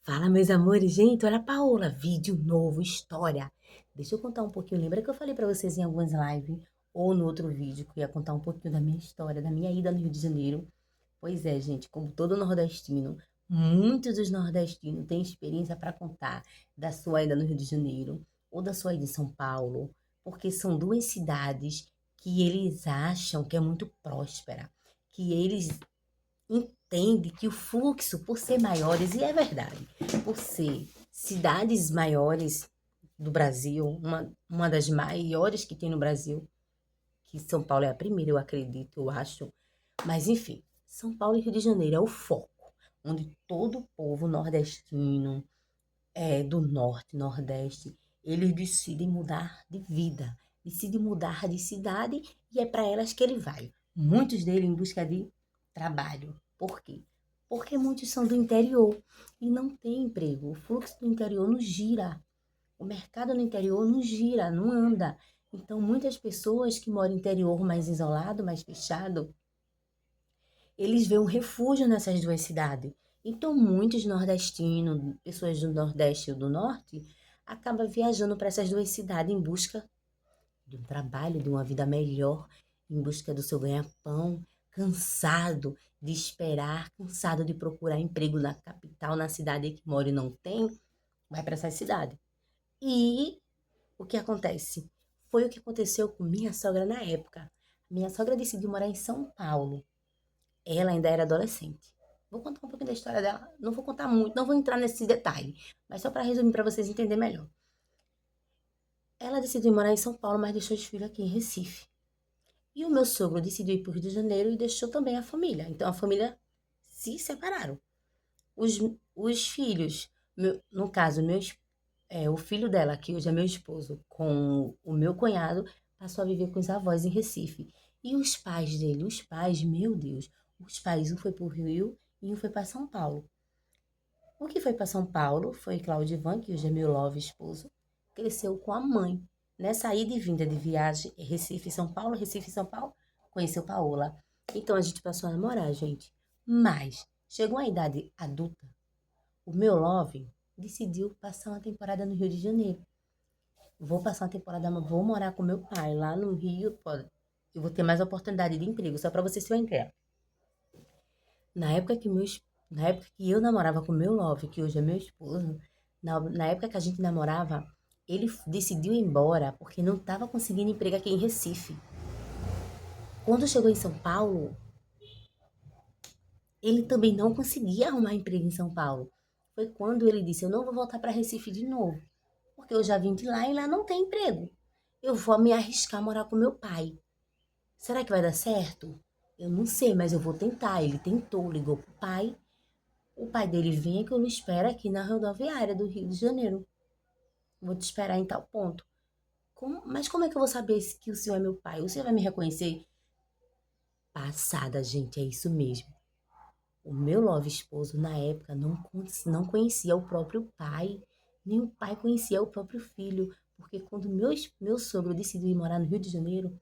Fala, meus amores. Gente, olha a Paola, vídeo novo, história. Deixa eu contar um pouquinho. Lembra que eu falei pra vocês em algumas lives ou no outro vídeo que eu ia contar um pouquinho da minha história, da minha ida no Rio de Janeiro? Pois é, gente, como todo nordestino, muitos dos nordestinos têm experiência para contar da sua ida no Rio de Janeiro ou da sua ida em São Paulo, porque são duas cidades que eles acham que é muito próspera, que eles entende que o fluxo, por ser maiores, e é verdade, por ser cidades maiores do Brasil, uma das maiores que tem no Brasil, que São Paulo é a primeira, eu acredito, eu acho, mas enfim, São Paulo e Rio de Janeiro é o foco, onde todo o povo nordestino, do norte, nordeste, eles decidem mudar de vida, decidem mudar de cidade e é para elas que ele vai. Muitos deles em busca de trabalho. Por quê? Porque muitos são do interior e não tem emprego. O fluxo do interior não gira. O mercado no interior não gira, não anda. Então, muitas pessoas que moram no interior mais isolado, mais fechado, eles veem um refúgio nessas duas cidades. Então, muitos nordestinos, pessoas do Nordeste ou do Norte, acabam viajando para essas duas cidades em busca de um trabalho, de uma vida melhor, em busca do seu ganha-pão, cansado de esperar, cansado de procurar emprego na capital, na cidade que mora e não tem, vai para essa cidade. E o que acontece? Foi o que aconteceu com minha sogra na época. Minha sogra decidiu morar em São Paulo. Ela ainda era adolescente. Vou contar um pouquinho da história dela. Não vou contar muito, não vou entrar nesse detalhe, mas só para resumir para vocês entenderem melhor. Ela decidiu morar em São Paulo, mas deixou os filhos aqui em Recife. E o meu sogro decidiu ir para o Rio de Janeiro e deixou também a família. Então a família se separaram. Os, os filhos, no caso, o filho dela, que hoje é meu esposo, com o meu cunhado, passou a viver com os avós em Recife. E os pais dele, os pais, meu Deus, os pais, um foi para o Rio e um foi para São Paulo. O que foi para São Paulo foi Claudivan, que hoje é meu love esposo, cresceu com a mãe. Nessa ida e vinda de viagem, Recife, São Paulo, conheceu Paola. Então a gente passou a namorar, gente. Mas chegou a idade adulta, o meu love decidiu passar uma temporada no Rio de Janeiro. Vou passar uma temporada, vou morar com meu pai lá no Rio, pode. Eu vou ter mais oportunidade de emprego, só para vocês terem uma ideia. Na época que na época que eu namorava com meu love, que hoje é meu esposo, na época que a gente namorava, ele decidiu ir embora porque não estava conseguindo emprego aqui em Recife. Quando chegou em São Paulo, ele também não conseguia arrumar emprego em São Paulo. Foi quando ele disse: Eu não vou voltar para Recife de novo, porque eu já vim de lá e lá não tem emprego. Eu vou me arriscar a morar com meu pai. Será que vai dar certo? Eu não sei, mas eu vou tentar. Ele tentou, ligou pro pai. O pai dele vem que eu lhe espero aqui na rodoviária do Rio de Janeiro. Vou te esperar em tal ponto. Mas como é que eu vou saber que o senhor é meu pai? O senhor vai me reconhecer? Passada, gente, é isso mesmo. O meu love esposo, na época, não conhecia o próprio pai, nem o pai conhecia o próprio filho, porque quando meu sogro decidiu ir morar no Rio de Janeiro,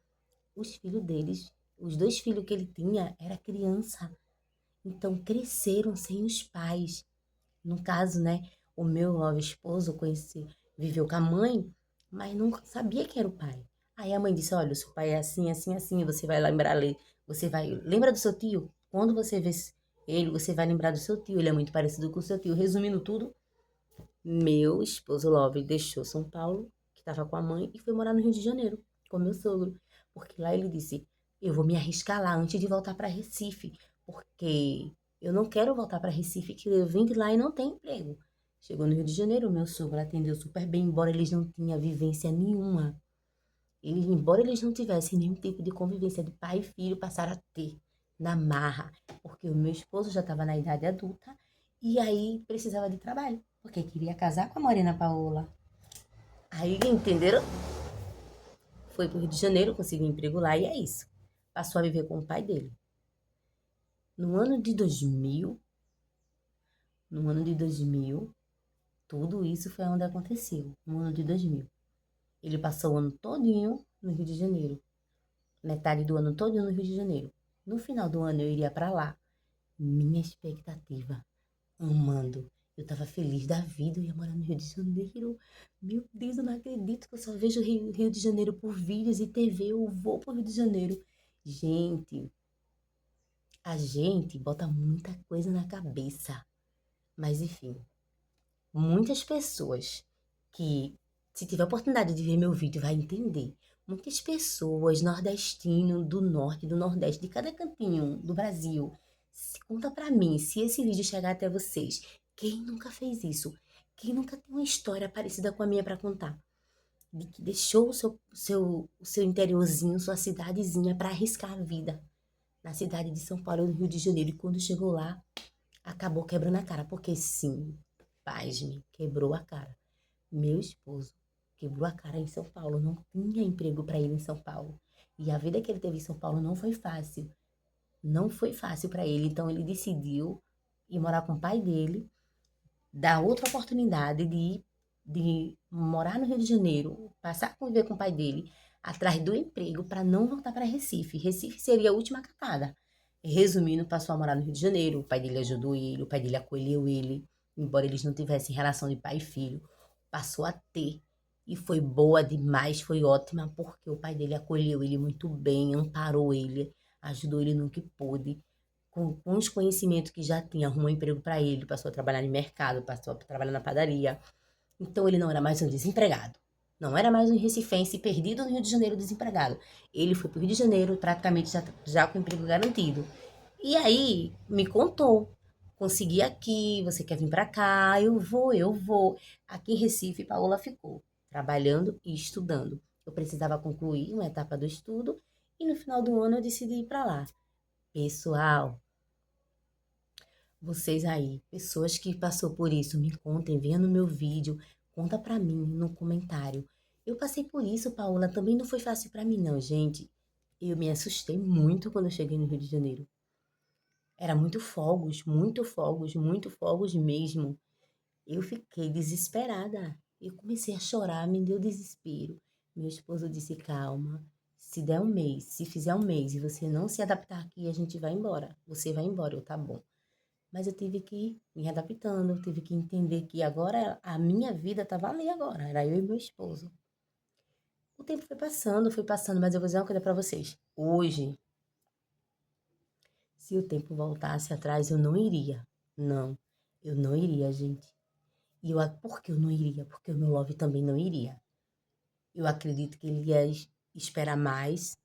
os filhos deles, os dois filhos que ele tinha, era criança. Então, cresceram sem os pais. No caso, né, o meu love esposo viveu com a mãe, mas não sabia quem era o pai. Aí a mãe disse: Olha, o seu pai é assim, assim, assim. Você vai lembrar, você vai. Lembra do seu tio? Quando você vê ele, você vai lembrar do seu tio. Ele é muito parecido com o seu tio. Resumindo tudo, meu esposo Love deixou São Paulo, que estava com a mãe, e foi morar no Rio de Janeiro, com meu sogro. Porque lá ele disse: Eu vou me arriscar lá antes de voltar para Recife, porque eu não quero voltar para Recife, que eu vim de lá e não tem emprego. Chegou no Rio de Janeiro, meu sogro atendeu super bem, embora eles não tinham vivência nenhuma. Embora eles não tivessem nenhum tipo de convivência de pai e filho, passaram a ter na marra, porque o meu esposo já estava na idade adulta e aí precisava de trabalho, porque queria casar com a Morena Paola. Aí, entenderam? Foi pro Rio de Janeiro, conseguiu um emprego lá e é isso. Passou a viver com o pai dele. No ano de 2000, no ano de 2000, tudo isso foi onde aconteceu, no ano de 2000. Ele passou o ano todinho no Rio de Janeiro, metade do ano todinho no Rio de Janeiro. No final do ano eu iria para lá. Minha expectativa, amando. Eu tava feliz da vida, eu ia morar no Rio de Janeiro. Meu Deus, eu não acredito que eu só vejo Rio de Janeiro por vídeos e TV. Eu vou pro Rio de Janeiro. Gente, a gente bota muita coisa na cabeça. Mas enfim, muitas pessoas que, se tiver a oportunidade de ver meu vídeo, vai entender. Muitas pessoas nordestinos do norte, do nordeste, de cada cantinho do Brasil, conta pra mim, se esse vídeo chegar até vocês, quem nunca fez isso? Quem nunca tem uma história parecida com a minha pra contar? De que deixou o seu interiorzinho, sua cidadezinha pra arriscar a vida na cidade de São Paulo, no Rio de Janeiro, e quando chegou lá, acabou quebrando a cara, porque sim, pasme, quebrou a cara. Meu esposo quebrou a cara em São Paulo, não tinha emprego para ele em São Paulo. E a vida que ele teve em São Paulo não foi fácil. Não foi fácil para ele, então ele decidiu ir morar com o pai dele, dar outra oportunidade de morar no Rio de Janeiro, passar a conviver com o pai dele, atrás do emprego para não voltar para Recife. Recife seria a última catada. Resumindo, passou a morar no Rio de Janeiro, o pai dele ajudou ele, o pai dele acolheu ele, embora eles não tivessem relação de pai e filho, passou a ter. E foi boa demais, foi ótima, porque o pai dele acolheu ele muito bem, amparou ele, ajudou ele no que pôde, com os conhecimentos que já tinha, arrumou um emprego para ele, passou a trabalhar no mercado, passou a trabalhar na padaria. Então ele não era mais um desempregado. Não era mais um recifense perdido no Rio de Janeiro desempregado. Ele foi para o Rio de Janeiro praticamente já com emprego garantido. E aí me contou, consegui aqui, você quer vir para cá? Eu vou, eu vou. Aqui em Recife, Paola ficou trabalhando e estudando. Eu precisava concluir uma etapa do estudo e no final do ano eu decidi ir para lá. Pessoal, vocês aí, pessoas que passou por isso, me contem, venha no meu vídeo, conta pra mim no comentário. Eu passei por isso, Paola, também não foi fácil pra mim não, gente. Eu me assustei muito quando eu cheguei no Rio de Janeiro. Era muito fogos, muito fogos, muito fogos mesmo. Eu fiquei desesperada. Eu comecei a chorar, me deu desespero. Meu esposo disse: calma, se der um mês, se fizer um mês e você não se adaptar aqui, a gente vai embora. Você vai embora, eu tá bom. Mas eu tive que ir me adaptando, eu tive que entender que agora a minha vida estava ali agora, era eu e meu esposo. O tempo foi passando, mas eu vou dizer uma coisa para vocês. Hoje, se o tempo voltasse atrás, eu não iria. Não, eu não iria, gente. Por que eu não iria? Porque o meu love também não iria. Eu acredito que ele ia esperar mais,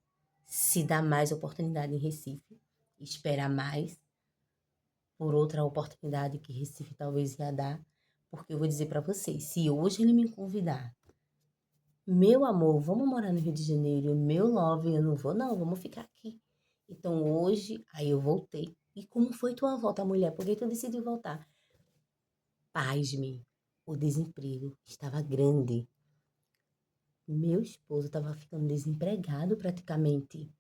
se dar mais oportunidade em Recife, esperar mais por outra oportunidade que Recife talvez ia dar, porque eu vou dizer para vocês, se hoje ele me convidar, meu amor, vamos morar no Rio de Janeiro, meu love, eu não vou não, vamos ficar aqui. Então hoje, aí eu voltei. E como foi tua volta, mulher? Por que tu decidiu voltar? Pasme, o desemprego estava grande. Meu esposo estava ficando desempregado praticamente.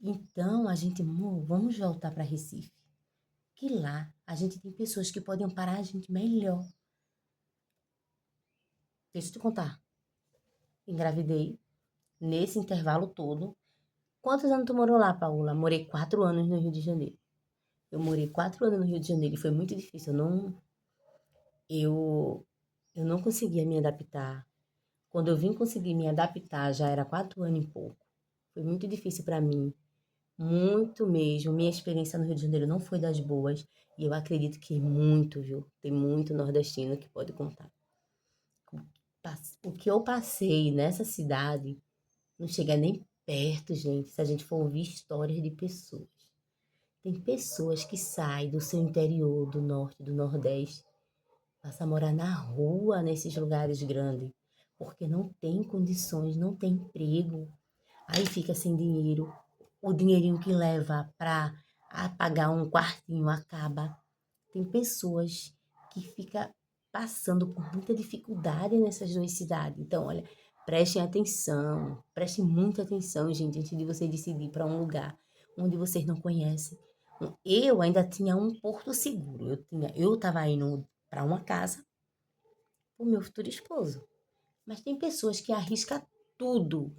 Então a gente, amor, vamos voltar para Recife. Que lá a gente tem pessoas que podem amparar a gente melhor. Deixa eu te contar. Engravidei nesse intervalo todo. Quantos anos tu morou lá, Paula? Morei 4 anos no Rio de Janeiro. Eu morei 4 anos no Rio de Janeiro e foi muito difícil. Eu, eu não conseguia me adaptar. Quando eu vim conseguir me adaptar, já era 4 anos e pouco. Foi muito difícil para mim. Muito mesmo. Minha experiência no Rio de Janeiro não foi das boas. E eu acredito que muito, viu? Tem muito nordestino que pode contar. O que eu passei nessa cidade não chega nem perto, gente, se a gente for ouvir histórias de pessoas. Tem pessoas que saem do seu interior, do norte, do nordeste, passam a morar na rua nesses lugares grandes, porque não tem condições, não tem emprego. Aí fica sem dinheiro. O dinheirinho que leva para pagar um quartinho acaba. Tem pessoas que ficam passando por muita dificuldade nessas duas cidades. Então, olha, prestem muita atenção, gente, antes de você decidir para um lugar onde vocês não conhecem. Eu ainda tinha um porto seguro. Eu estava indo para uma casa com o meu futuro esposo. Mas tem pessoas que arrisca tudo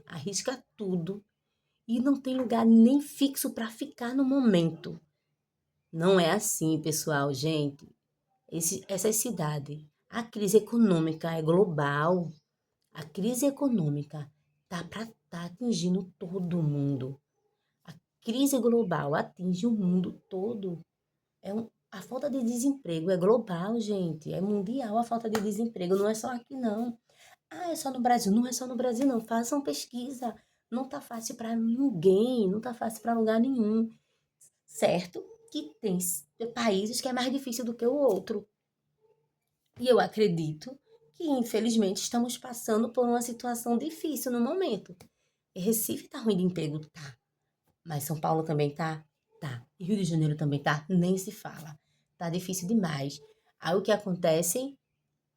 e não tem lugar nem fixo para ficar no momento. Não é assim, pessoal, gente. essas cidades. A crise econômica é global. A crise econômica tá atingindo todo mundo. A crise global atinge o mundo todo. A falta de desemprego é global, gente. É mundial a falta de desemprego. Não é só aqui, não. Ah, é só no Brasil. Não é só no Brasil, não. Façam pesquisa. Não tá fácil para ninguém. Não tá fácil para lugar nenhum. Certo que tem países que é mais difícil do que o outro. E eu acredito que, infelizmente, estamos passando por uma situação difícil no momento. E Recife tá ruim de emprego? Tá. Mas São Paulo também tá? Tá. E Rio de Janeiro também tá? Nem se fala. Tá difícil demais. Aí o que acontece?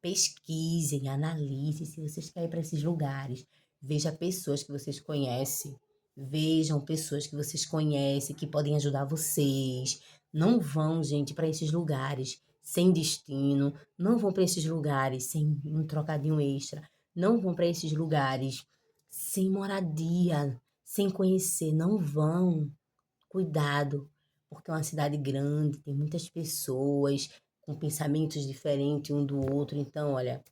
Pesquisem, analisem se vocês querem ir para esses lugares. Veja pessoas que vocês conhecem. Vejam pessoas que vocês conhecem que podem ajudar vocês. Não vão, gente, para esses lugares sem destino. Não vão para esses lugares sem um trocadinho extra. Não vão para esses lugares sem moradia, sem conhecer. Não vão. Cuidado, porque é uma cidade grande, tem muitas pessoas com pensamentos diferentes um do outro. Então, olha,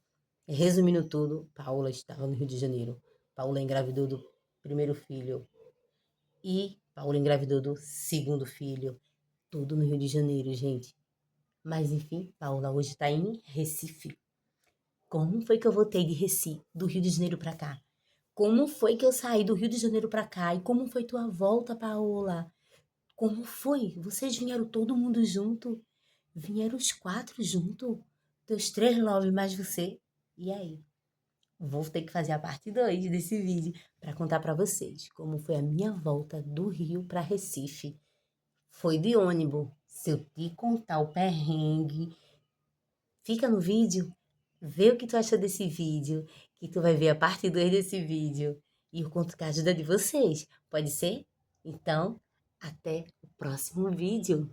resumindo tudo, Paula estava no Rio de Janeiro. Paula engravidou do primeiro filho e Paula engravidou do segundo filho. Tudo no Rio de Janeiro, gente. Mas enfim, Paula hoje está em Recife. Como foi que eu voltei de Recife, do Rio de Janeiro para cá? Como foi que eu saí do Rio de Janeiro para cá? E como foi tua volta, Paola? Como foi? Vocês vieram todo mundo junto? Vieram os quatro junto? Teus três love mais você? E aí? Vou ter que fazer a parte 2 desse vídeo para contar para vocês como foi a minha volta do Rio para Recife. Foi de ônibus. Se eu te contar o perrengue, fica no vídeo, vê o que tu achou desse vídeo, que tu vai ver a parte 2 desse vídeo. E eu conto com a ajuda de vocês. Pode ser? Então, até o próximo vídeo.